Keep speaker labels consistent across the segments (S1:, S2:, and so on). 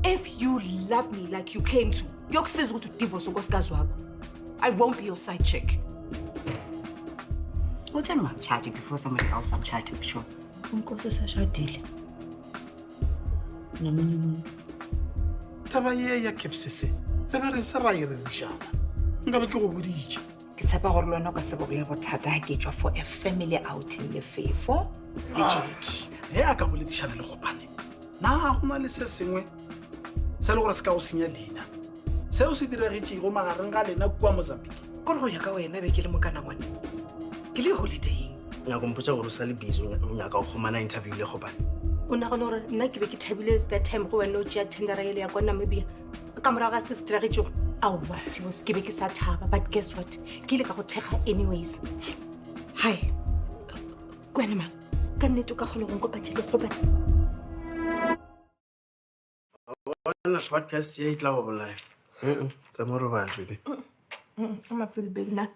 S1: If you love me like you claim to, yokusiza ukuthi udivorce unkosikazi wakho. I won't be your side chick.
S2: What am I chatting before somebody else I'm chatting, sure?
S1: Unkosi usashadile. Nomunye umuntu.
S3: Taba ye ya kepsese. Taba re se ra ire dishana. Nka be ke go boditse.
S1: Ke tshepa gore lona ka se bogile bothata ha ke tswa for a family outing le Fefo le Jackie.
S3: He aka bole dishana le gopane. Na go na le se sengwe. Se le gore se ka go senya leina. Se o se diregetse go magareng ga lena kwa Mozambique.
S1: Gore go ya ka wena be ke le mokana ngwana. Ke le holiday.
S4: Nga go mpotsa gore sa le busy nya ka go gomana interview le gopane.
S1: O na gona gore nna ke be ke thabile that time go wena o tšea tendera ele ya kwa Namibia. Ka morago ga se se diregetsego. Aowa, Tibos, ke be ke sa thaba, but guess what? Ke ile ka go thekga anyways. Hi. Kwena mang. Ka nnete o ka kgona go nkopantse le gopane.
S4: Bona podcast ye itla go bolaya. Tsa mo ro ba jwe.
S1: I'm a pretty big na.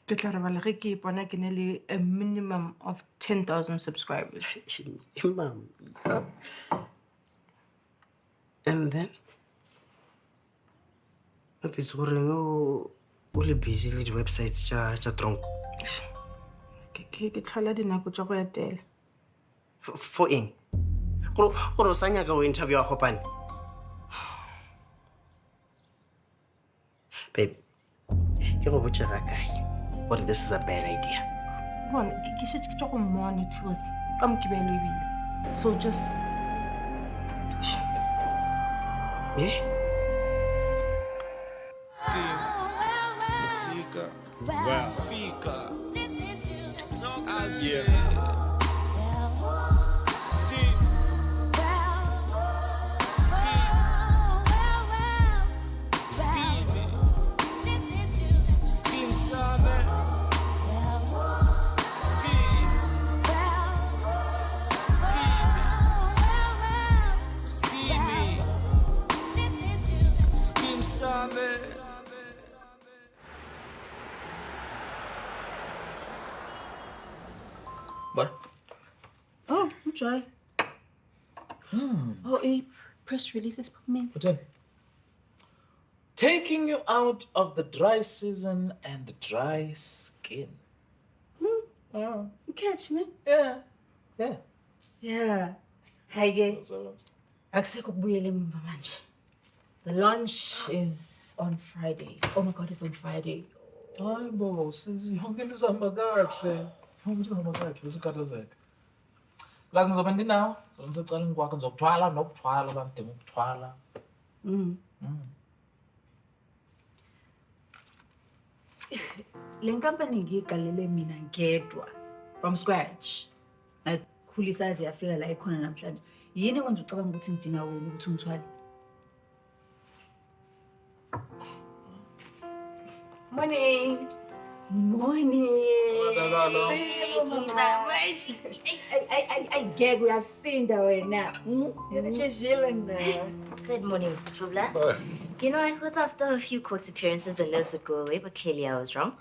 S1: Ke tla re bala ge ke ipona ke ne le a minimum of 10,000 subscribers.
S4: Mom. And then it's gore o le busy le di websites tša tronko.
S1: Ke tlhola dinako tša go etela.
S4: For eng? Gore o sa nyaka go interview a gopane. Babe, ke go botša ga kae gore this is a bad idea.
S1: Bona ke šetše ke tša go mmona Tibos ka mokibelo ebile. So just
S4: Yeah.
S5: Skeem, Masika, Fika, Algier. Skeem, Skeem, Saam, Skeem, Skeem, Skeem, Saam.
S4: What?
S1: Oh, try. Oh, a press release is coming.
S6: What's that? Taking you out of the dry season and dry skin. Oh,
S1: Catch me.
S6: yeah.
S1: Yeah. Hi, gay.
S6: So,
S1: Akusekho ukubuyela emva manje. The launch is on Friday. Oh my God, it's on Friday.
S6: hayi bo, yonke into izahamba kahle. Yonke into izahamba kahle, usukhathazeka. Kazi ngizobe ndinawo, so ngisecaleni kwakho ngizokuthwala nokuthwala bangidinga ukuthwala.
S1: Le nkampani ngiyiqalele mina ngedwa from scratch. Nakhulisa yaze yafika la ikhona namhlanje. Yini kwenza ucabanga ukuthi ngidinga wena ukuthi ungithwale? Morning. I gag uyasinda wena.
S7: Good morning, Mr. Trubla. You know, I thought after a few court appearances, the nerves would go away, but clearly I was wrong.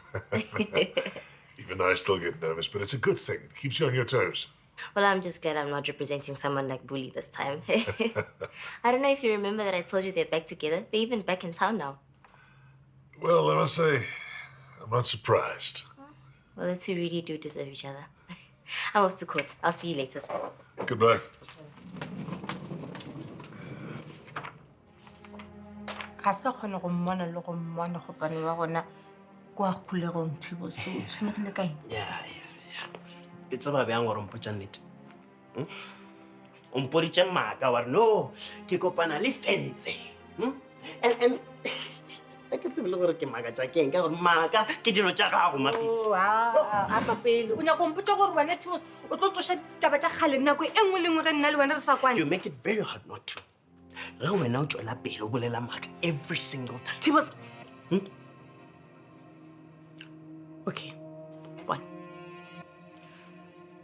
S8: Even I still get nervous, but it's a good thing. It keeps you on your toes.
S7: Well, I'm just glad I'm not representing someone like Bully this time. I don't know if you remember that I told you they're back together. They're even back in town now.
S8: Well, I must say, I'm not surprised.
S7: Well, the two really do deserve each other. I'm off to court. I'll see you later.
S8: Goodbye.
S1: Ga se kgone go mmona le go mmona gopane wa gona kwa khulegong Tibos. So tshwanegile kae?
S4: Yeah. Ke tseba bjang gore mpotša nnete. O mpoditše maaka wa re no, ke kopana le fence. And I ke tsebe le gore ke maaka tša keng ka gore maaka ke dilo tša gago mapitse.
S1: Apa pele. O nyaka go mpotša gore wena Tibos o tlo tsoša ditaba tša kgale nako e nngwe le nngwe ge nna le wena re sa kwane.
S4: You make it very hard not to. Ge wena o tšwela pele o bolela maaka every single time.
S1: Tibos. Okay. One.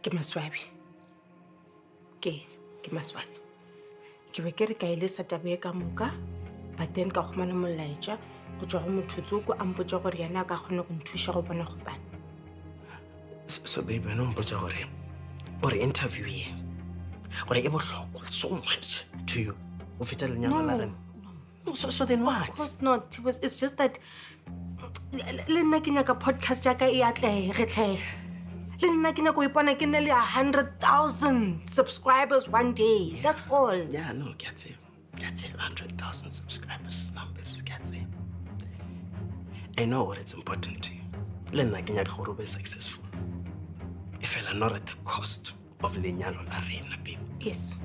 S1: Ke maswabi. Ke maswabi. Ke be ke re ka ile sa tabe ka moka, but then ka khumana molaetša go tswa go mothutso ko a mpotša gore yana ka kgone go nthuša go bona gopane.
S4: So baby, wena o mpotša gore interview ye gore e bohlokwa so much to you Go feta lenyalo la rena. No, so then what?
S1: Of course not. It's just that le nna ke nyaka podcast ya ka e atlege tlhe. Le nna ke nyaka go ipona ke nne le 100,000 subscribers one day. That's all.
S4: Yeah, no, get it. 100,000 subscribers, numbers, get it. I know what it's important to you. Le nna ke nyaka gore o be successful. If I not at the cost of lenyalo la rena, babe.
S1: Yes,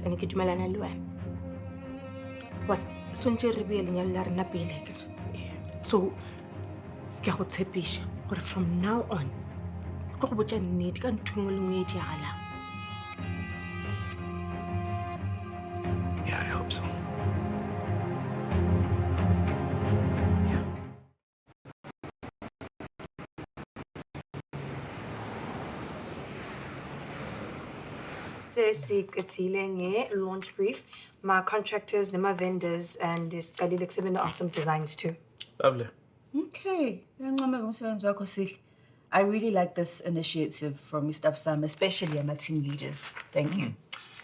S1: and ke dumelana le wena. What? So ntse re bue lenyalo la rena pele ke. So ke go tshepisha gore from now on go go botsa nnete ka ntho engwe le ngwe e diagalang.
S4: Yeah, I hope so.
S9: It's launch brief. My contractors, my vendors, and this studied exhibit on some designs too.
S6: Lovely.
S2: Okay. I really like this initiative from Mr. Saam, especially my team leaders. Thank you.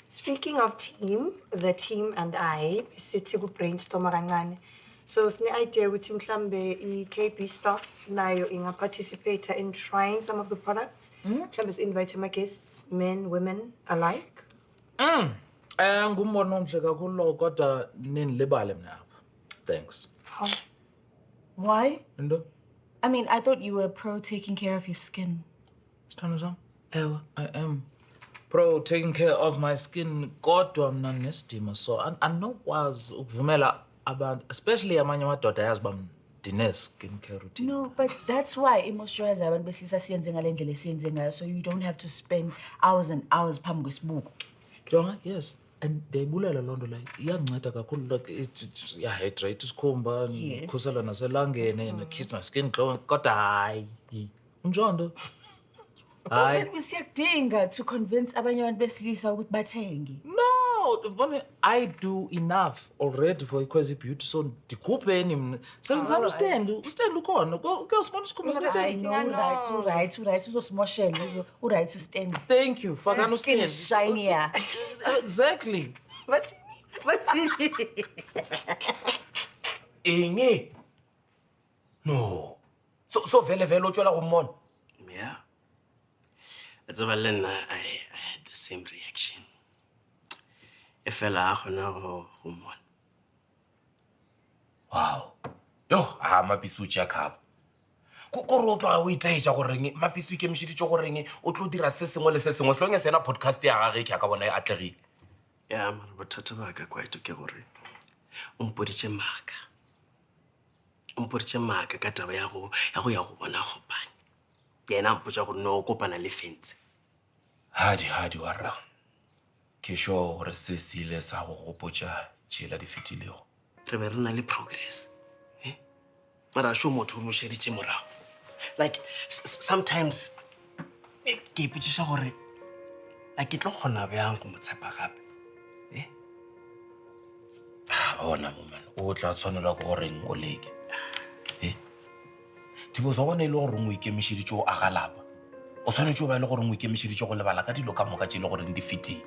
S9: Speaking of team, the team and I sit to brainstorm kancane. So sine idea with mhlambe KP staff nayo inga participate in trying some of the products. Mhlambe invite my guests, men, women alike.
S6: Ngumbono omhle kakhulu lowo kodwa ninilibale mina apha. Thanks.
S9: How?
S2: Why?
S6: Into?
S2: I mean, I thought you were pro taking care of your skin.
S6: Sithando sami? Ewe, I am pro taking care of my skin kodwa mina nesidima so anokwazi ukuvumela abantu especially amanye amadoda ayazi uba ndine-skin care routine.
S2: No, but that's why i-moisturizer abantu besilisa siyenze ngale ndlela esiyenze ngayo, so you don't have to spend hours and hours phambi kwesibuko.
S6: Jonga, yes. And ndiyayibulela loo nto leyo iyanceda kakhulu like iyahydrate isikhumba ikhusela naselangeni nekhipha na-skin glow kodwa hayi unjalo hayi
S2: But siyakudinga to convince abanye abantu besilisa ukuthi bathenge.
S6: no Vone, I do enough already for Ikwezi Beauty so ndikhupheni mna sebenzisana ustand ukhona kuyosibona isikhumba
S2: I know, right. Uzosimoshela, uright to stand.
S6: thank you fakana
S2: Skin
S6: ustand
S2: is shinier.
S6: exactly
S9: What's in it?
S10: Inge. No. So vele utshwela kummona.
S4: Yeah. It's about Lena, I had the same reaction. E fela a gona go mmona.
S10: Wow. Yo, mapitso tša khaba. Gore o tloga o itaetša goreng mapitso ke mešheditše goreng o tlo dira se sengwe le se sengwe selong sena podcast ya gage ke a ka bona e atlegile.
S4: Ya mara bothata ba ka kwaito ke gore o mpoditše maaka ka taba ya go bona kopane. Yena a mpotša gore no o kopana le fentse.
S10: Hadi warra. Ke sure gore se se ile sa go gopotša tšela di fetilego.
S4: Re be re na le progress. Mara a sho motho o mošeditše morago. Like sometimes ke ipotšiša gore a ke tlo kgona bjang go mo tshepa gape.
S10: Bona woman o tla tshwanelwa ke goreng o leke. Tiboso bona ile gore o ikemišeditše o aga lapa. O tshwanetse o ba ile gore o ikemišeditše go lebala ka dilo ka moka tše ile gore di fetile.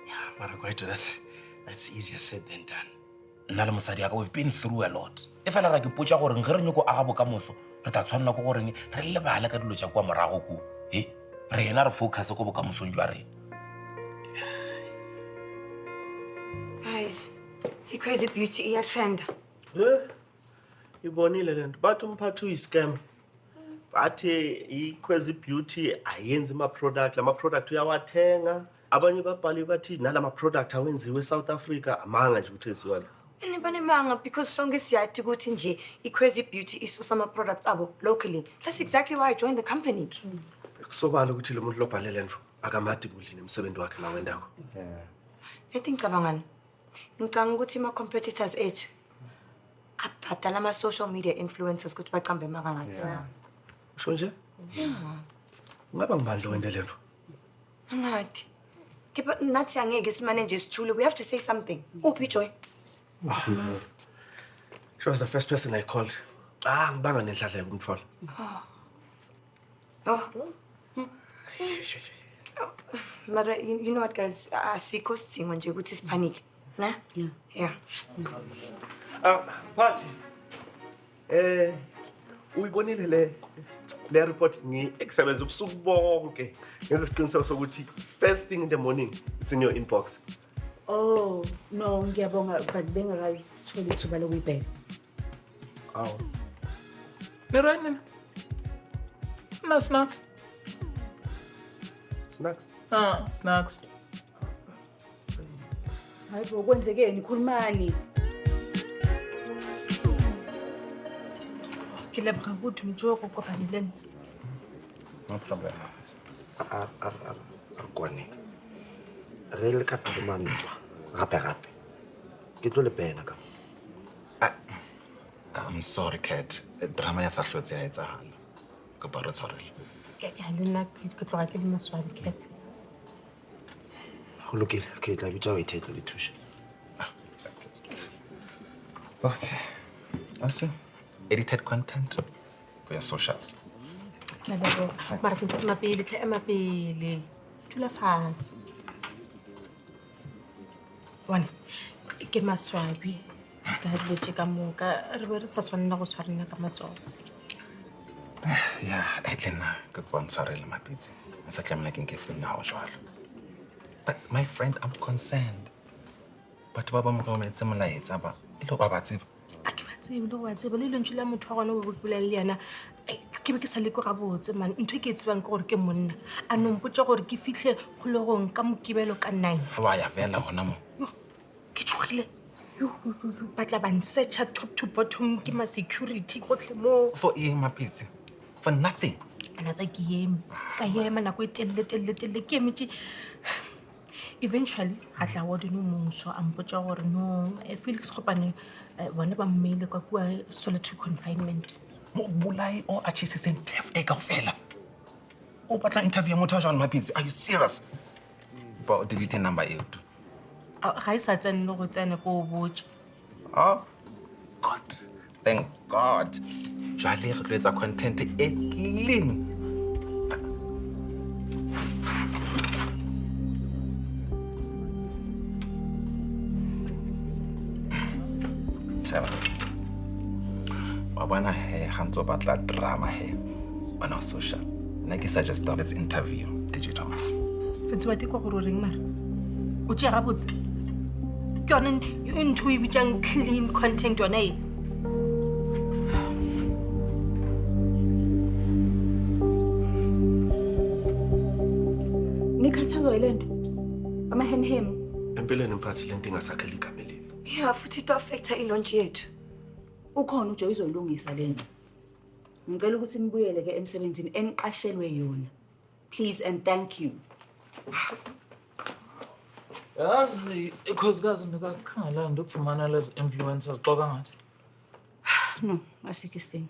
S4: Yeah, mara kwaito that's easier said than done.
S10: Nna le mosadi ya ka we've been through a lot. E fela ra ke potša gore ge re nyako aga bokamoso re tla tshwanela ke goreng re lebale ka dilo tša kwa morago ko. Re yena re focus ko bokamosong jwa rena.
S9: Guys, Ikwezi Beauty iyatrenda.
S4: Ibonile lento bathi umphathi uyi-scam. Bathi Ikwezi Beauty ayenzi ama-product, lama-product uyawathenga. Abanye babhali bathi nalama-product awenziwe eSouth Africa amanga nje ukuthi eziwa la.
S9: Banemanga because sonke siyathi ukuthi nje Ikwezi Beauty isusa ama-products abo locally. That's exactly why I joined the company.
S4: Kusobala ukuthi lo muntu lobhale lento akamadi bulini emsebenzi wakhe la wendako.
S9: I think cabangani. Ngicanga ukuthi ma-competitors ethu abhadala ama-social media influencers ukuthi baqambe makangathi.
S4: Usho nje? Ngaba ngibani lo wende lento?
S9: Angathi. Kepha nathi angeke simanage isithule. We have to say something. Uphi Joy?
S4: She was the first person I called. Ngibanga nenhlanhla yokumthola.
S9: Mara, you know what guys, asikho sidingo nje ukuthi sipanic. Ne?
S2: Yeah.
S9: Yeah.
S4: Phathi. Uyibonile le report ngi-exabenza ubusuku bonke. Ngenza isiqiniseko sokuthi first thing in the morning it's in your inbox.
S2: Oh, no, ngiyabonga, but bengakayitholi ithuba lokuyibheka.
S4: Awu.
S6: Ni right nina? Na snacks?
S4: Snacks.
S6: Snacks.
S2: Hayi bo, kwenzekeni? Khulumani.
S1: Ke leboga go thumetso go kopane le nna.
S10: No problem.
S4: Kwane. Re le ka thomantwa gape. Ke tlo le pena ka.
S10: I'm sorry, Kat. Drama ya sa hlotse ya etsahala. Ka ba re tshwarele.
S1: Ya le nna ke tloga ke le maswabi cat.
S4: Go lokile, ke tla bitsa waiter tlo le thusha.
S10: Okay. Also, edited content for your socials.
S1: Ke a leboga. Mara ke ntse ke mapele, tle emapele. Tula fase. Wana, ke maswabi. Ka diletse ka moka, re be re sa tshwanela go tshwarana ka matsogo.
S10: Yeah, Edlina, good one, sorry, my pizza. As I'm like feel now, but my friend, I'm concerned. But Baba Mugome, it's similar, it's about it. Baba,
S1: A ke ba tsebe le wa tsebe le lentse la motho wa gone o bolela le yana. Ke be ke sa le go gabotse man. Ntwe ke tsebang ke gore ke monna. A no mpotsa gore ke fitlhe kgolegong ka mokibelo ka 9.
S10: wa ya vela hona mo.
S1: Ke tshogile. Batla ban search top to bottom ke ma security gotlhe mo.
S10: For my pizza. For nothing.
S1: Ana tsa ke yeme. Ka yema nako e telle ke emetse. Eventually, I tla wa dino mongso a mpotsa gore no, Felix Khopane bone ba mmele kwa solitary confinement.
S10: Mo bulai o achisitseng tef e kaofela. O batla interview motho jang my pizza. Are you serious? But delete number e.
S1: Ha isa tsene go tsene go botsa.
S10: Oh, God. Thank God. Jale re tletsa content e clean. Wabana he hanzo batla drama he. Wana social. Naki suggest let's interview DJ Thomas.
S1: Fetsi wa tiko go reng mara. O tšea gabotse. Ke yone ntho e bitsang clean content yone e.
S2: Nikhathazwa yile nto? Amahemhem.
S4: Empeleni mphathi lento ingasakhela igama elibi.
S9: Yeah, futhi to affecta i-launch yethu.
S2: Ukhona uJoy izolungisa lento. Ngicela ukuthi nibuyele ke emsebenzini eniqashelwe yona. Please and thank you.
S6: Yazi ikhosikazi ndikakhangelanga ndikufumana lezi influencers xoka ngathi.
S2: No, asikho isidingo.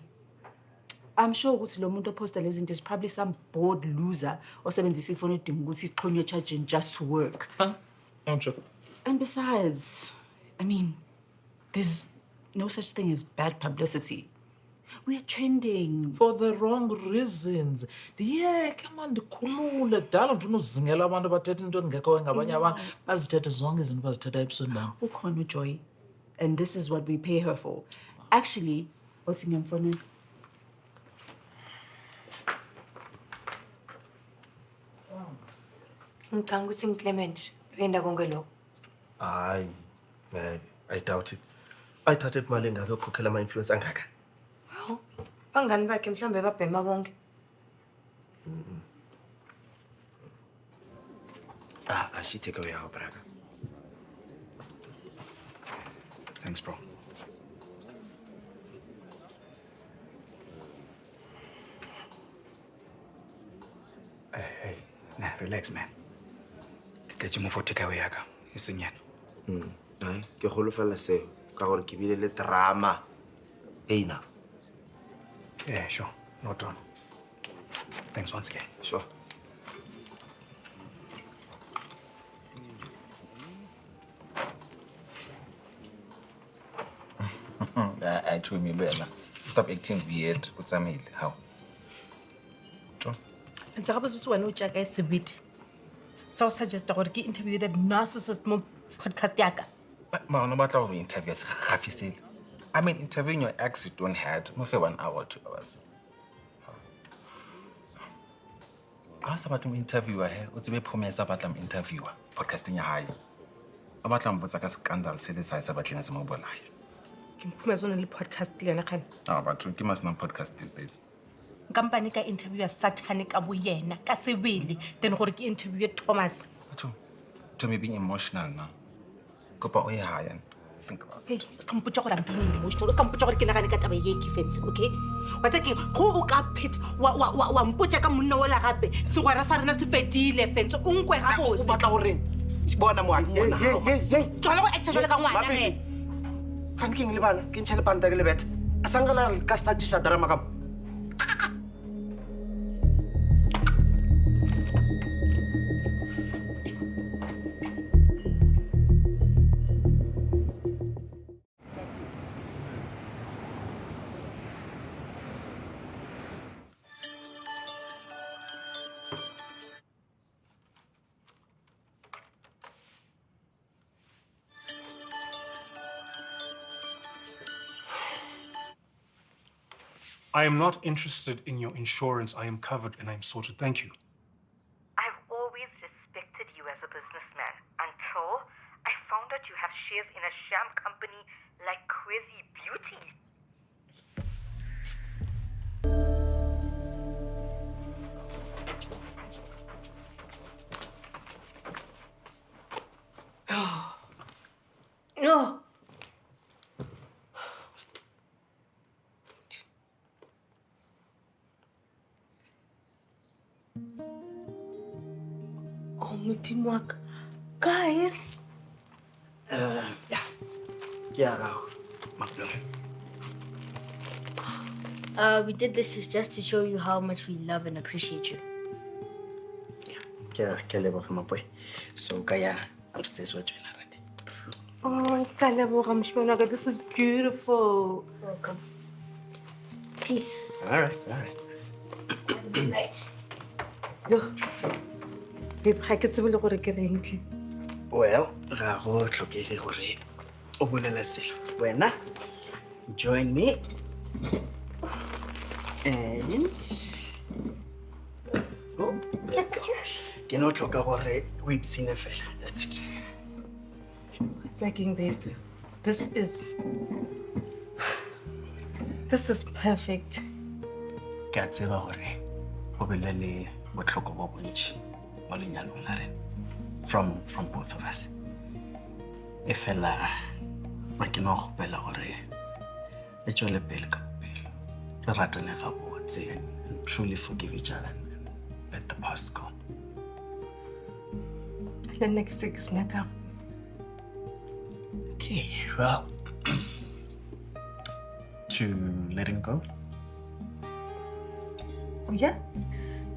S2: I'm sure ukuthi lo muntu ophosta lezi zinto is probably some bored loser osebenzisa ifoni edinga ukuthi ixhonywe charging just to work.
S6: Ngitsho.
S2: And besides, I mean, there's no such thing as bad publicity. We are trending.
S6: For the wrong reasons. Ndiyeke manje ndikhulule dala ndifuna uzingela abantu abathetha into engekho ngabanye abantu bazithethe zonke izinto bazithetha ebusweni bam.
S2: Ukhona uJoy. And this is what we pay her for. Actually, what's ngiyamfonela?
S9: Ngicanga ukuthi ngiClement wenda konke lokho.
S4: Hayi, I doubt it. Ayithathe imali engaka ukukhokhela ama-influence angaka.
S9: Well, bangani bakhe mhlambe babhema bonke.
S4: She take away our braga.
S3: Thanks, bro. Hey, nah, relax, man. Get you more for takeaway, yaka. It's in yan.
S4: Hayi, ke golofela seo ka gore ke bile le drama. Enough.
S3: Yeah, sure. Not on. Thanks once again.
S4: Sure.
S10: I told me better. Stop acting weird. What's a meal? How?
S1: Ntse ga botse wena o tšea sebete. Sa o suggesta gore ke interview that narcissist mo podcast yaka.
S11: Ma, no matter how we interview, I mean, interviewing your ex, you don't have for 1 hour, 2 hours. I was about to interview her. What's the promise about them interviewer? Podcasting high. About them, what's like a scandal? Say this size about Linus Mobile.
S1: Ke mphume zona le podcast pele yana khane.
S11: Oh, but you must not podcast these days.
S1: Company ka interview ya satanic ka boyena ka sebele then gore ke interview Thomas.
S11: To me being emotional now. Kopa oye high and think about it.
S1: Hey, ska mpotsa gore I'm being emotional. Ska mpotsa gore ke nagane ka taba ye ke fetse, okay? Wa tsa ke go o ka pheta wa mpotsa ka monna ola gape. Se gwara sa rena se fetile fetse o nkwe ga
S4: O
S1: botse.
S4: batla gore bona mo bona.
S1: Ke go etsa jole ka ngwana he.
S4: Kan ke le bana, ke ntšha le panta ke le bete. Asangala ka statisha drama ka.
S12: I am not interested in your insurance. I am covered and I'm sorted. Thank you.
S13: I've always respected you as a businessman until I found out you have shares in a sham company like Crazy Beauty.
S1: No. Oh, Modimo wa ka. Guys.
S4: Yeah. Ke ya gago. Maplo.
S14: We did this just to show you how much we love and appreciate you.
S4: Ke leboga mapoe. So ka ya upstairs wa join already.
S1: Oh, ka leboga moshimane wa ka. This is beautiful.
S14: Welcome. Peace.
S4: All right.
S14: Have a good night.
S1: Yo. Babe, ga ke tsebe le gore ke reng ke.
S4: Well, ga go tlhokege gore o bolele selo. Wena join me and oh, ke no tlhoka gore o ipsine fela. That's it.
S1: It's like, babe. This is perfect.
S4: Ke a tseba gore go be le botlhoko bo bontšhi mo lenyalong la rena from both of us. E fela ba ke no gopela gore le tswele pele ka bopelo re ratane gabotse and truly forgive each other and let the past go.
S1: The next 6 nyaka.
S4: Okay, well, to letting go.
S1: Yeah,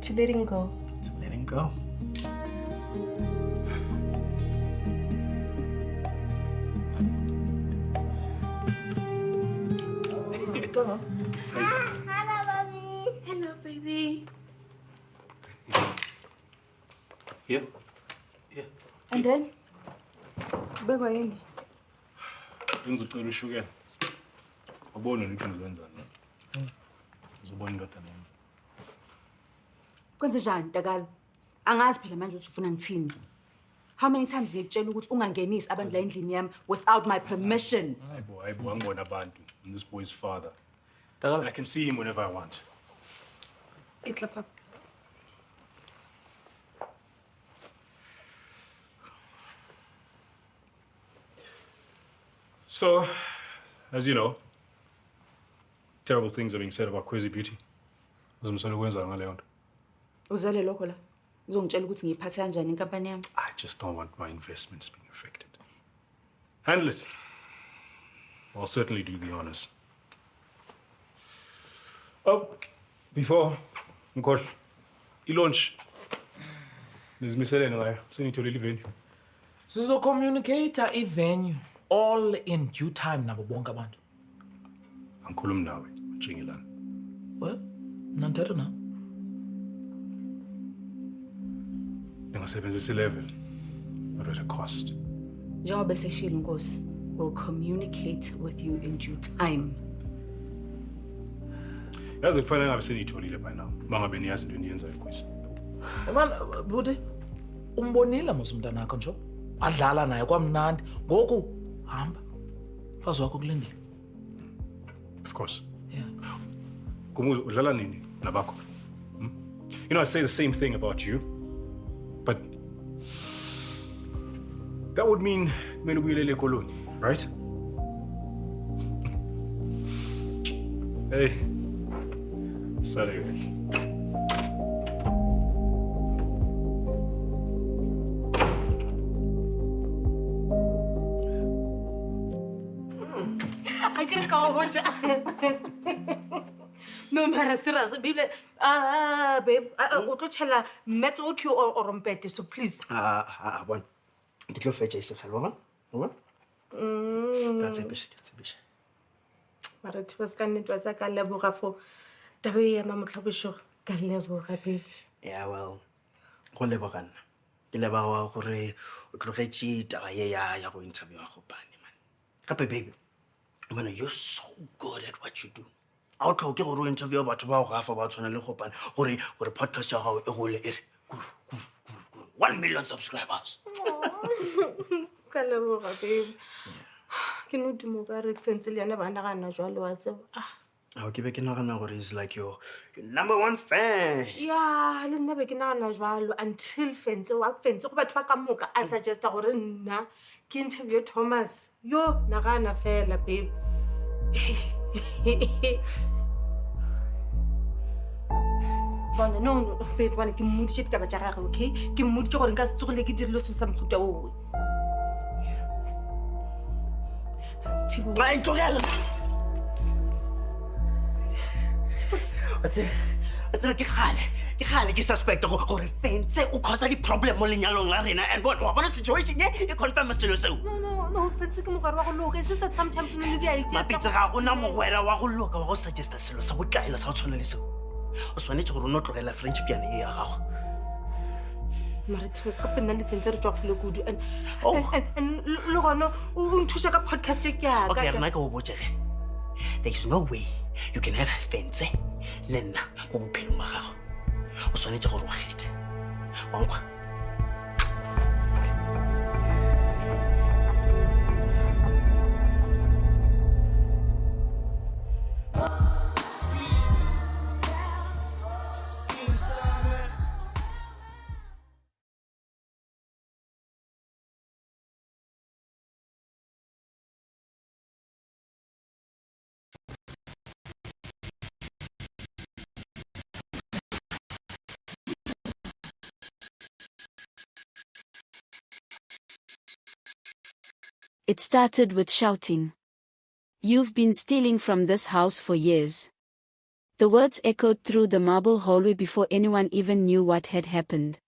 S1: to letting go.
S4: To letting go.
S1: Let's go.
S14: Hello, mommy.
S1: Hello, baby.
S12: Here.
S1: And then? Beba yini?
S12: Ngizocela ushukela. Abona ukuthi ngizenzani. Ngizobona indoda nami.
S2: Kwenze njani Ntakalo? Angazi phela manje ukuthi ufuna ngithini. How many times ngikutshela ukuthi ungangenisi abantu la endlini yami without my permission?
S12: Hayibo, angibona abantu. I'm this boy's father. And I can see him whenever I want.
S1: Itla papa.
S12: So, as you know, terrible things are being said about Crazy Beauty. Uzomsala ukwenza ngaleyo nto.
S2: Uzale lokho la. Uzongitshela ukuthi ngiyiphathe kanjani inkampani yami.
S12: I just don't want my investments being affected. Handle it. I'll certainly do the honors. Oh, before ngikhohle. I-launch. Nizimiselene ngayo. Senitholile venue.
S6: Sizo-communicate i-venue all in due time nabo bonke abantu.
S12: Angikhulumi nawe, Jingelana.
S6: Well, nanthetha na.
S12: Ningasebenzisa i-level, but at a cost.
S2: Njengoba seshilo Nkosi, will communicate with you in due time.
S12: Yazi kufanele ngabe seniyitholile by now. Mangabe niyazi into eniyenzayo quiz.
S6: Man, Bude, umbonile mos umntana wakho nje. Adlala naye kwamnandi. Ngoku hamba. Mfazi wakho kulindile.
S12: Of course.
S6: Yeah.
S12: Kumuzi udlala nini nabakho? You know, I say the same thing about you, but that would mean kumele ubuyelele ekoloni, right? Hey, sorry.
S1: I can go watch. No, mara serious. Babe, babe, o tlo tshela metso o Q or rompete, so please.
S4: Bon. Ke tlo fetša isegelo ba? Ba? That's it, bish.
S1: Mara tshwas ka nnete wa tsa ka leboga for taba ya mamotlhobošo ka leboga babe.
S4: Yeah, well, go leboga nna. Ke leboga gore o tlogetše taba ye ya go interview go pane man. Gape baby, man, you're so good at what you do. A o tlhoke gore o interview batho ba go gafa ba tshwana le go pane gore podcast ya gago e gole e re guru 1 million subscribers.
S1: Ka leboga babe. Ke no dimo ka re fentse le yana bana ga nna jwale wa tseba.
S4: Ke be ke nagana gore is like your #1 fan.
S1: Yeah, le nna be ke nagana jwalo until fentse go batho ba ka moka a suggesta gore nna ke interview Thomas. Yo, nagana fela babe. Bona no babe, bona ke mmoditše ditaba tša gagwe, okay? Ke mmoditše gore nka se tsogile ke dirile so sa mohuta oo. Thibo
S4: wa ntlogela. Tseba ke gale ke suspecta gore fentse o causa di-problem mo lenyalong la rena and wa bona situation ye e confirma selo seo.
S1: No, fentse ke mogwera wa go loka. It's just that sometimes o ne le di-ideas.
S4: Mapitse ga gona mogwera wa go loka wa go suggesta selo sa botlaela sa go tshwana le seo. O swanetse gore o no tlogela friendship yana e ya gago.
S1: Mara tshos gape nna le fentse re tswa gole kudu and le gona o nthuša ka podcast e ke yaka.
S4: Okay, rena ke o botsege. There is no way you can have fence le nna mo bophelong ba gago. O swanetse gore o kgethe. Wa nkwa?
S15: It started with shouting. "You've been stealing from this house for years." The words echoed through the marble hallway before anyone even knew what had happened.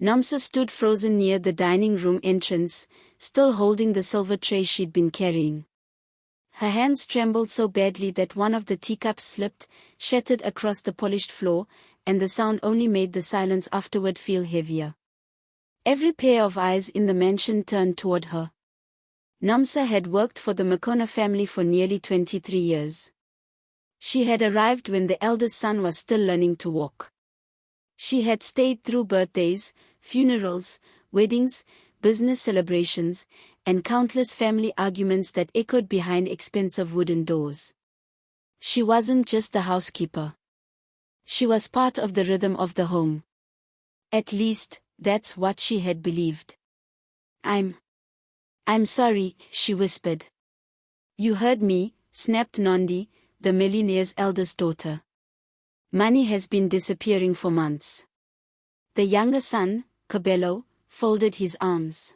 S15: Namsa stood frozen near the dining room entrance, still holding the silver tray she'd been carrying. Her hands trembled so badly that one of the teacups slipped, shattered across the polished floor, and the sound only made the silence afterward feel heavier. Every pair of eyes in the mansion turned toward her. Namsa had worked for the Makona family for nearly 23 years. She had arrived when the eldest son was still learning to walk. She had stayed through birthdays, funerals, weddings, business celebrations, and countless family arguments that echoed behind expensive wooden doors. She wasn't just the housekeeper. She was part of the rhythm of the home. At least, that's what she had believed. I'm sorry, she whispered. You heard me, snapped Nondi, the millionaire's eldest daughter. Money has been disappearing for months. The younger son, Cabello, folded his arms.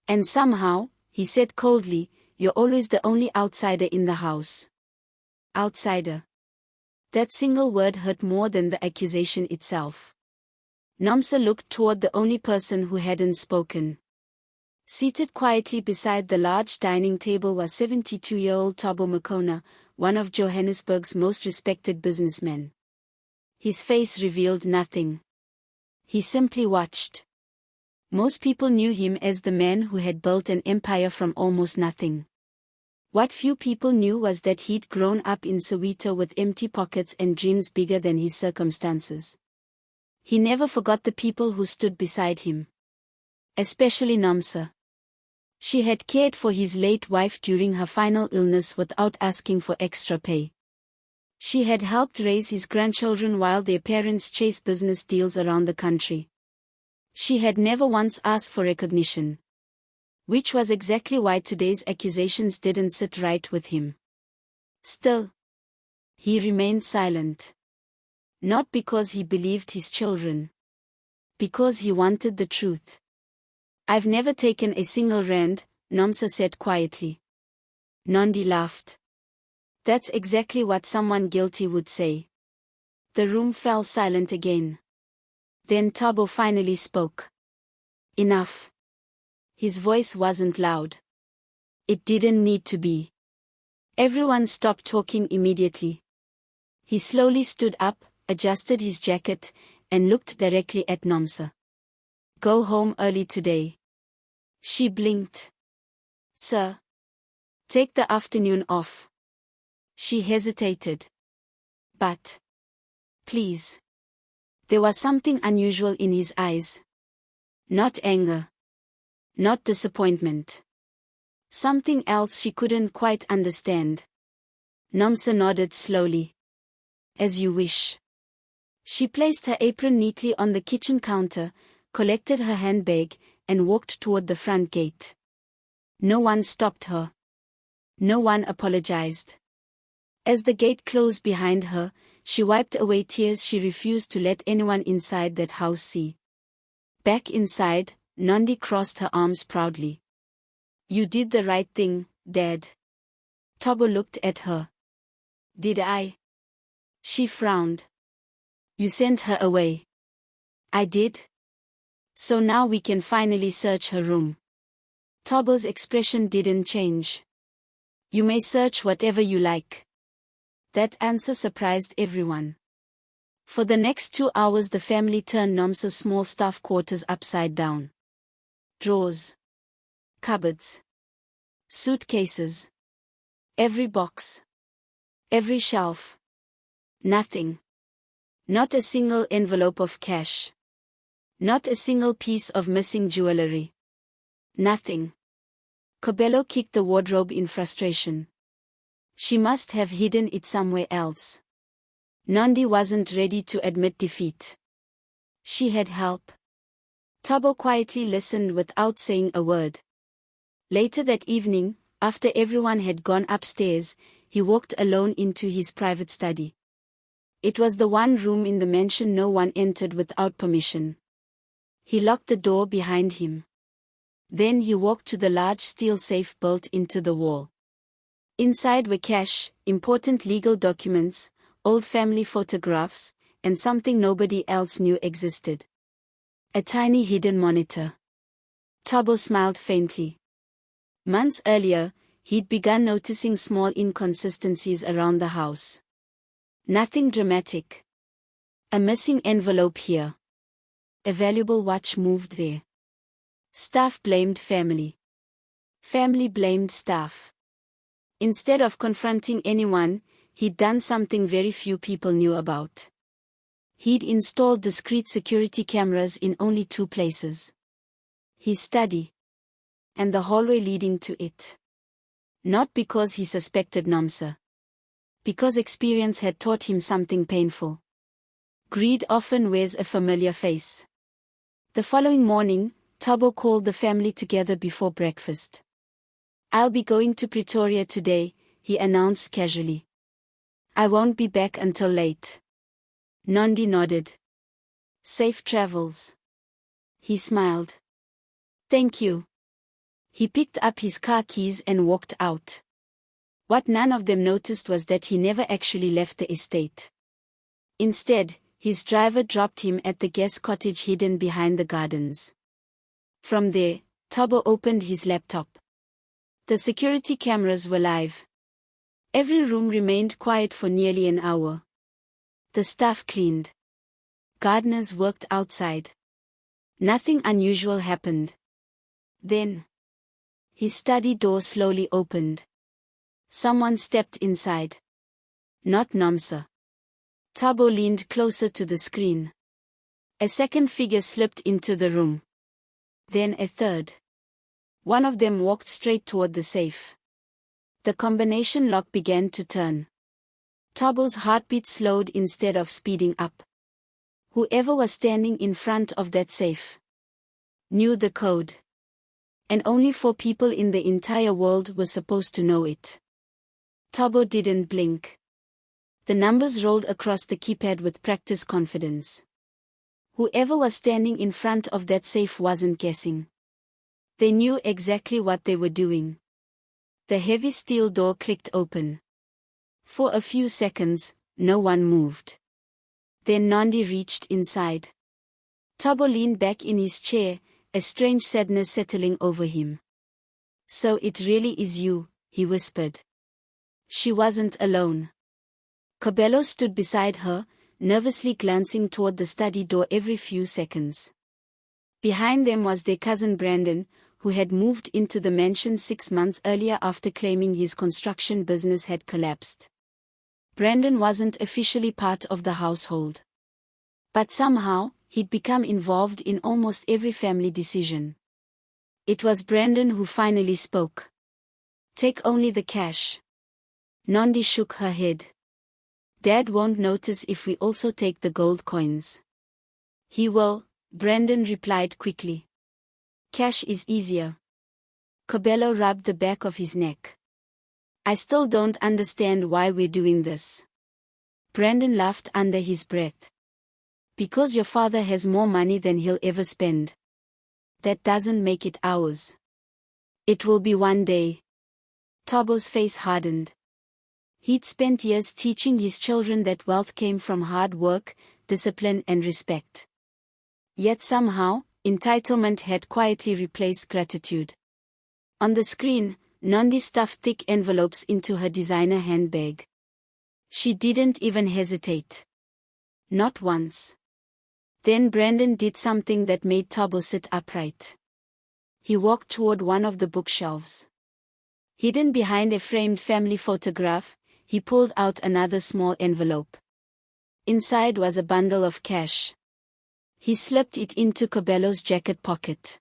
S15: And somehow, he said coldly, you're always the only outsider in the house. Outsider. That single word hurt more than the accusation itself. Namsa looked toward the only person who hadn't spoken. Seated quietly beside the large dining table was 72-year-old Thabo Makona, one of Johannesburg's most respected businessmen. His face revealed nothing. He simply watched. Most people knew him as the man who had built an empire from almost nothing. What few people knew was that he'd grown up in Soweto with empty pockets and dreams bigger than his circumstances. He never forgot the people who stood beside him. Especially Nomsa. She had cared for his late wife during her final illness without asking for extra pay. She had helped raise his grandchildren while their parents chased business deals around the country. She had never once asked for recognition. Which was exactly why today's accusations didn't sit right with him. Still, he remained silent. Not because he believed his children. Because he wanted the truth. I've never taken a single rand, Nomsa said quietly. Nondi laughed. That's exactly what someone guilty would say. The room fell silent again. Then Thabo finally spoke. Enough. His voice wasn't loud. It didn't need to be. Everyone stopped talking immediately. He slowly stood up, adjusted his jacket, and looked directly at Nomsa. Go home early today. She blinked. Sir. Take the afternoon off. She hesitated. But. Please. There was something unusual in his eyes. Not anger. Not disappointment. Something else she couldn't quite understand. Nomsa nodded slowly. As you wish. She placed her apron neatly on the kitchen counter, collected her handbag, and walked toward the front gate. No one stopped her. No one apologized. As the gate closed behind her, she wiped away tears she refused to let anyone inside that house see. Back inside, Nondi crossed her arms proudly. You did the right thing, Dad. Thabo looked at her. Did I? She frowned. You sent her away. I did. So now we can finally search her room. Thabo's expression didn't change. You may search whatever you like. That answer surprised everyone. For the next 2 hours the family turned Nomsa's small staff quarters upside down. Drawers. Cupboards. Suitcases. Every box. Every shelf. Nothing. Not a single envelope of cash. Not a single piece of missing jewelry. Nothing. Kobelo kicked the wardrobe in frustration. She must have hidden it somewhere else. Nondi wasn't ready to admit defeat. She had help. Thabo quietly listened without saying a word. Later that evening, after everyone had gone upstairs, he walked alone into his private study. It was the one room in the mansion no one entered without permission. He locked the door behind him. Then he walked to the large steel safe built into the wall. Inside were cash, important legal documents, old family photographs, and something nobody else knew existed. A tiny hidden monitor. Thabo smiled faintly. Months earlier, he'd begun noticing small inconsistencies around the house. Nothing dramatic. A missing envelope here. A valuable watch moved there. Staff blamed family. Family blamed staff. Instead of confronting anyone, he'd done something very few people knew about. He'd installed discreet security cameras in only 2 places. His study. And the hallway leading to it. Not because he suspected Nomsa. Because experience had taught him something painful. Greed often wears a familiar face. The following morning, Thabo called the family together before breakfast. I'll be going to Pretoria today, he announced casually. I won't be back until late. Nondi nodded. Safe travels. He smiled. Thank you. He picked up his car keys and walked out. What none of them noticed was that he never actually left the estate. Instead, his driver dropped him at the guest cottage hidden behind the gardens. From there, Thabo opened his laptop. The security cameras were live. Every room remained quiet for nearly an hour. The staff cleaned. Gardeners worked outside. Nothing unusual happened. Then, his study door slowly opened. Someone stepped inside. Not Nomsa. Tabo leaned closer to the screen. A second figure slipped into the room. Then a third. One of them walked straight toward the safe. The combination lock began to turn. Tabo's heartbeat slowed instead of speeding up. Whoever was standing in front of that safe knew the code. And only 4 people in the entire world were supposed to know it. Tabo didn't blink. The numbers rolled across the keypad with practiced confidence. Whoever was standing in front of that safe wasn't guessing. They knew exactly what they were doing. The heavy steel door clicked open. For a few seconds, no one moved. Then Nandi reached inside. Tabo leaned back in his chair, a strange sadness settling over him. So it really is you, he whispered. She wasn't alone. Kobelo stood beside her, nervously glancing toward the study door every few seconds. Behind them was their cousin Brandon, who had moved into the mansion 6 months earlier after claiming his construction business had collapsed. Brandon wasn't officially part of the household. But somehow, he'd become involved in almost every family decision. It was Brandon who finally spoke. Take only the cash. Nandi shook her head. Dad won't notice if we also take the gold coins. He will, Brandon replied quickly. Cash is easier. Kobelo rubbed the back of his neck. I still don't understand why we're doing this. Brandon laughed under his breath. Because your father has more money than he'll ever spend. That doesn't make it ours. It will be one day. Tabo's face hardened. He'd spent years teaching his children that wealth came from hard work, discipline and respect. Yet somehow, entitlement had quietly replaced gratitude. On the screen, Nandi stuffed thick envelopes into her designer handbag. She didn't even hesitate. Not once. Then Brandon did something that made Tabo sit upright. He walked toward one of the bookshelves. Hidden behind a framed family photograph, he pulled out another small envelope. Inside was a bundle of cash. He slipped it into Kobelo's jacket pocket.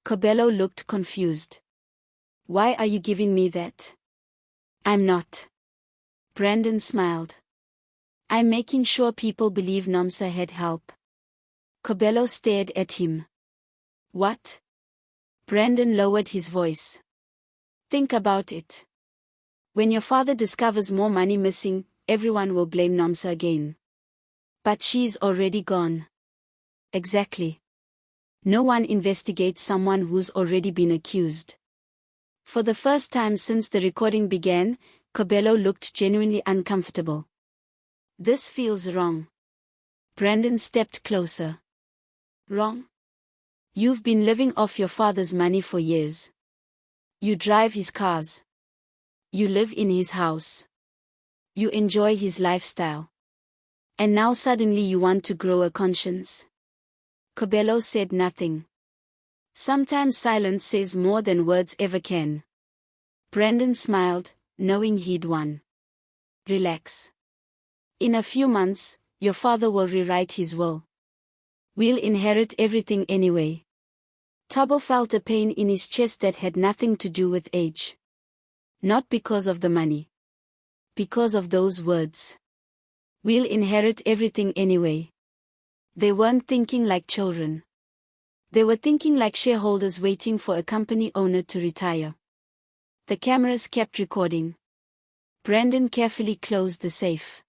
S15: Kobelo looked confused. Why are you giving me that? I'm not. Brandon smiled. I'm making sure people believe Nomsa had help. Kobelo stared at him. What? Brandon lowered his voice. Think about it. When your father discovers more money missing, everyone will blame Nomsa again. But she's already gone. Exactly. No one investigates someone who's already been accused. For the first time since the recording began, Kobelo looked genuinely uncomfortable. This feels wrong. Brandon stepped closer. Wrong? You've been living off your father's money for years. You drive his cars. You live in his house. You enjoy his lifestyle. And now suddenly you want to grow a conscience? Kobelo said nothing. Sometimes silence says more than words ever can. Brandon smiled, knowing he'd won. Relax. In a few months, your father will rewrite his will. We'll inherit everything anyway. Tabo felt a pain in his chest that had nothing to do with age. Not because of the money. Because of those words. We'll inherit everything anyway. They weren't thinking like children. They were thinking like shareholders waiting for a company owner to retire. The cameras kept recording. Brandon carefully closed the safe.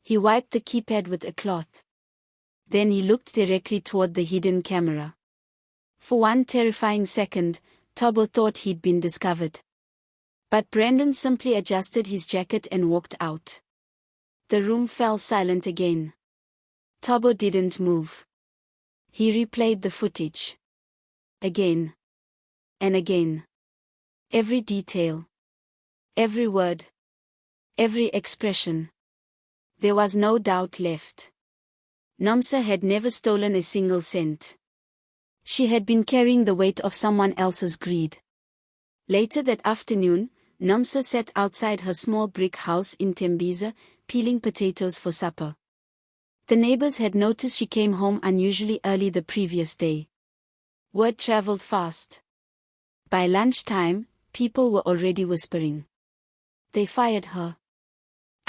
S15: He wiped the keypad with a cloth. Then he looked directly toward the hidden camera. For one terrifying second, Tabo thought he'd been discovered. But Brandon simply adjusted his jacket and walked out. The room fell silent again. Tabo didn't move. He replayed the footage. Again. And again. Every detail. Every word. Every expression. There was no doubt left. Nomsa had never stolen a single cent. She had been carrying the weight of someone else's greed. Later that afternoon, Nomsa sat outside her small brick house in Tembisa, peeling potatoes for supper. The neighbors had noticed she came home unusually early the previous day. Word traveled fast. By lunchtime, people were already whispering. They fired her.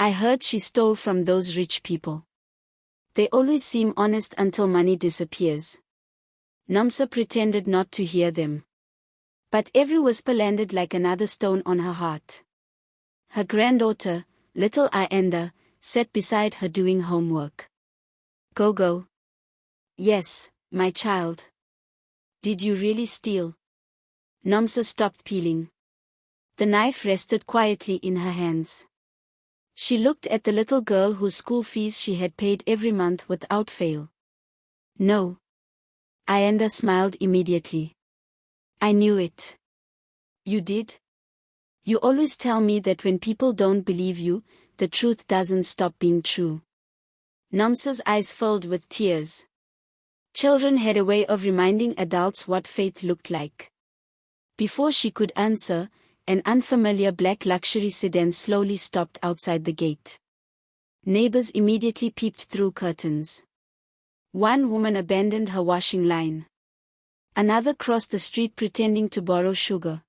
S15: I heard she stole from those rich people. They always seem honest until money disappears. Nomsa pretended not to hear them. But every whisper landed like another stone on her heart. Her granddaughter, little Ayanda, sat beside her doing homework. Go. Yes, my child. Did you really steal? Nomsa stopped peeling. The knife rested quietly in her hands. She looked at the little girl whose school fees she had paid every month without fail. No. Ayanda smiled immediately. I knew it. You did? You always tell me that when people don't believe you, the truth doesn't stop being true. Nomsa's eyes filled with tears. Children had a way of reminding adults what faith looked like. Before she could answer, an unfamiliar black luxury sedan slowly stopped outside the gate. Neighbors immediately peeped through curtains. One woman abandoned her washing line. Another crossed the street pretending to borrow sugar.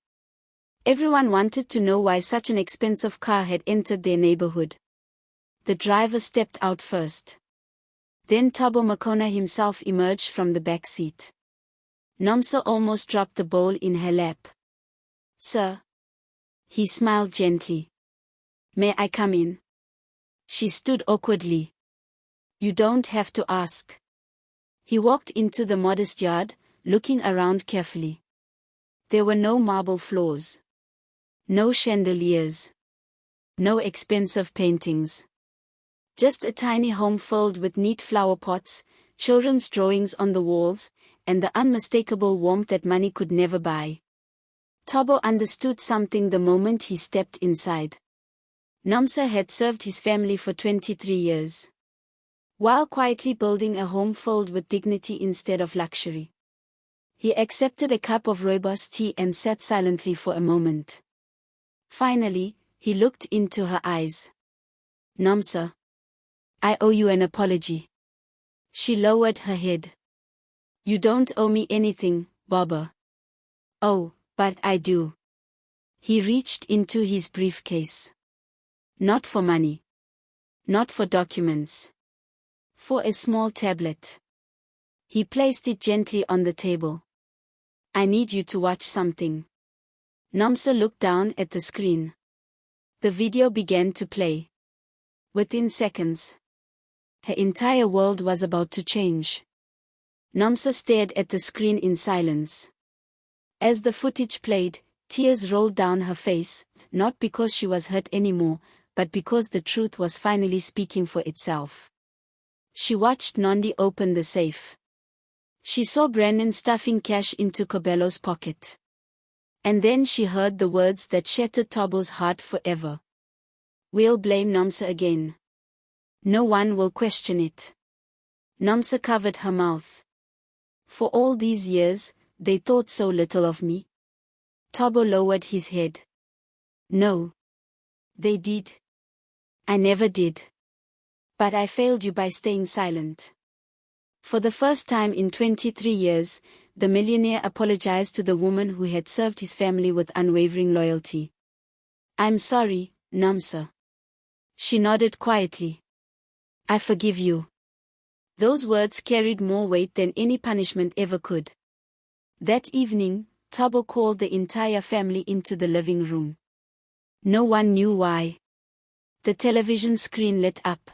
S15: Everyone wanted to know why such an expensive car had entered their neighborhood. The driver stepped out first. Then Thabo Makona himself emerged from the back seat. Nomsa almost dropped the bowl in her lap. Sir. He smiled gently. May I come in? She stood awkwardly. You don't have to ask. He walked into the modest yard, looking around carefully. There were no marble floors. No chandeliers. No expensive paintings. Just a tiny home filled with neat flower pots, children's drawings on the walls, and the unmistakable warmth that money could never buy. Thabo understood something the moment he stepped inside. Nomsa had served his family for 23 years. While quietly building a home filled with dignity instead of luxury. He accepted a cup of rooibos tea and sat silently for a moment. Finally, he looked into her eyes. Nomsa. I owe you an apology. She lowered her head. You don't owe me anything, Baba. Oh, but I do. He reached into his briefcase. Not for money. Not for documents. For a small tablet. He placed it gently on the table. I need you to watch something. Nomsa looked down at the screen. The video began to play. Within seconds, her entire world was about to change. Nomsa stared at the screen in silence. As the footage played, tears rolled down her face, not because she was hurt anymore, but because the truth was finally speaking for itself. She watched Nondi open the safe. She saw Brandon stuffing cash into Cobelo's pocket. And then she heard the words that shattered Thabo's heart forever. We'll blame Nomsa again. No one will question it. Nomsa covered her mouth. For all these years, they thought so little of me. Thabo lowered his head. No. They did. I never did. But I failed you by staying silent. For the first time in 23 years, the millionaire apologized to the woman who had served his family with unwavering loyalty. I'm sorry, Nomsa. She nodded quietly. I forgive you. Those words carried more weight than any punishment ever could. That evening, Thabo called the entire family into the living room. No one knew why. The television screen lit up.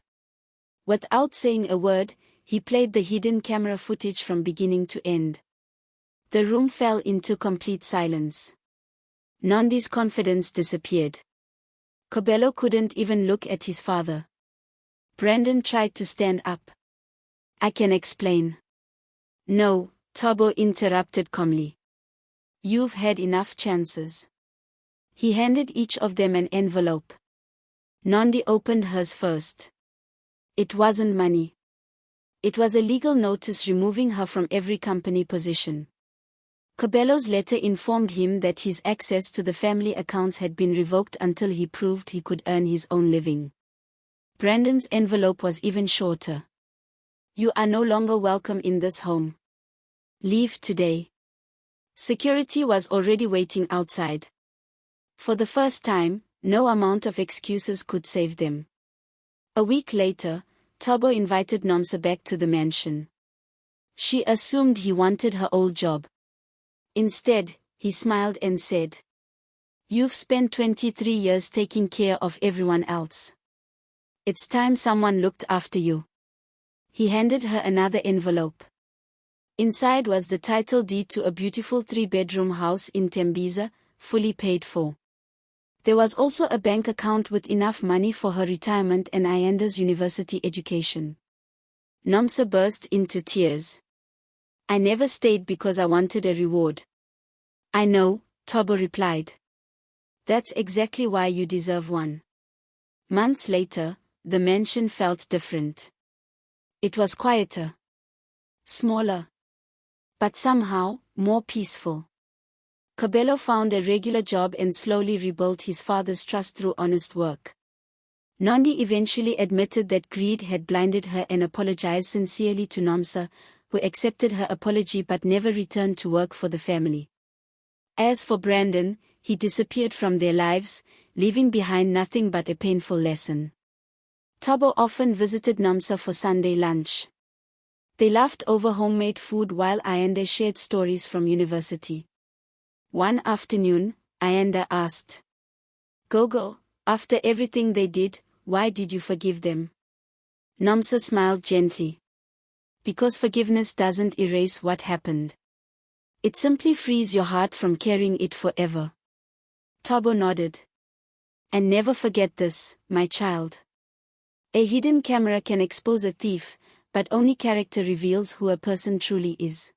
S15: Without saying a word, he played the hidden camera footage from beginning to end. The room fell into complete silence. Nondi's confidence disappeared. Kobelo couldn't even look at his father. Brandon tried to stand up. I can explain. No, Thabo interrupted calmly. You've had enough chances. He handed each of them an envelope. Nondi opened hers first. It wasn't money. It was a legal notice removing her from every company position. Cabello's letter informed him that his access to the family accounts had been revoked until he proved he could earn his own living. Brandon's envelope was even shorter. You are no longer welcome in this home. Leave today. Security was already waiting outside. For the first time, no amount of excuses could save them. A week later, Tobo invited Nomsa back to the mansion. She assumed he wanted her old job. Instead, he smiled and said, "You've spent 23 years taking care of everyone else. It's time someone looked after you." He handed her another envelope. Inside was the title deed to a beautiful 3-bedroom house in Tembisa, fully paid for. There was also a bank account with enough money for her retirement and Ayanda's university education. Nomsa burst into tears. "I never stayed because I wanted a reward." "I know," Tobo replied. "That's exactly why you deserve one." Months later, the mansion felt different. It was quieter, smaller, but somehow more peaceful. Cabello found a regular job and slowly rebuilt his father's trust through honest work. Nondi eventually admitted that greed had blinded her and apologized sincerely to Nomsa, who accepted her apology but never returned to work for the family. As for Brandon, he disappeared from their lives, leaving behind nothing but a painful lesson. Tobo often visited Nomsa for Sunday lunch. They laughed over homemade food while Ayanda shared stories from university. One afternoon, Ayanda asked, "Gogo, after everything they did, why did you forgive them?" Nomsa smiled gently. "Because forgiveness doesn't erase what happened. It simply frees your heart from carrying it forever." Tobo nodded. "And never forget this, my child. A hidden camera can expose a thief, but only character reveals who a person truly is."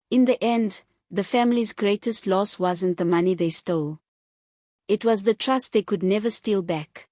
S15: In the end, the family's greatest loss wasn't the money they stole. It was the trust they could never steal back.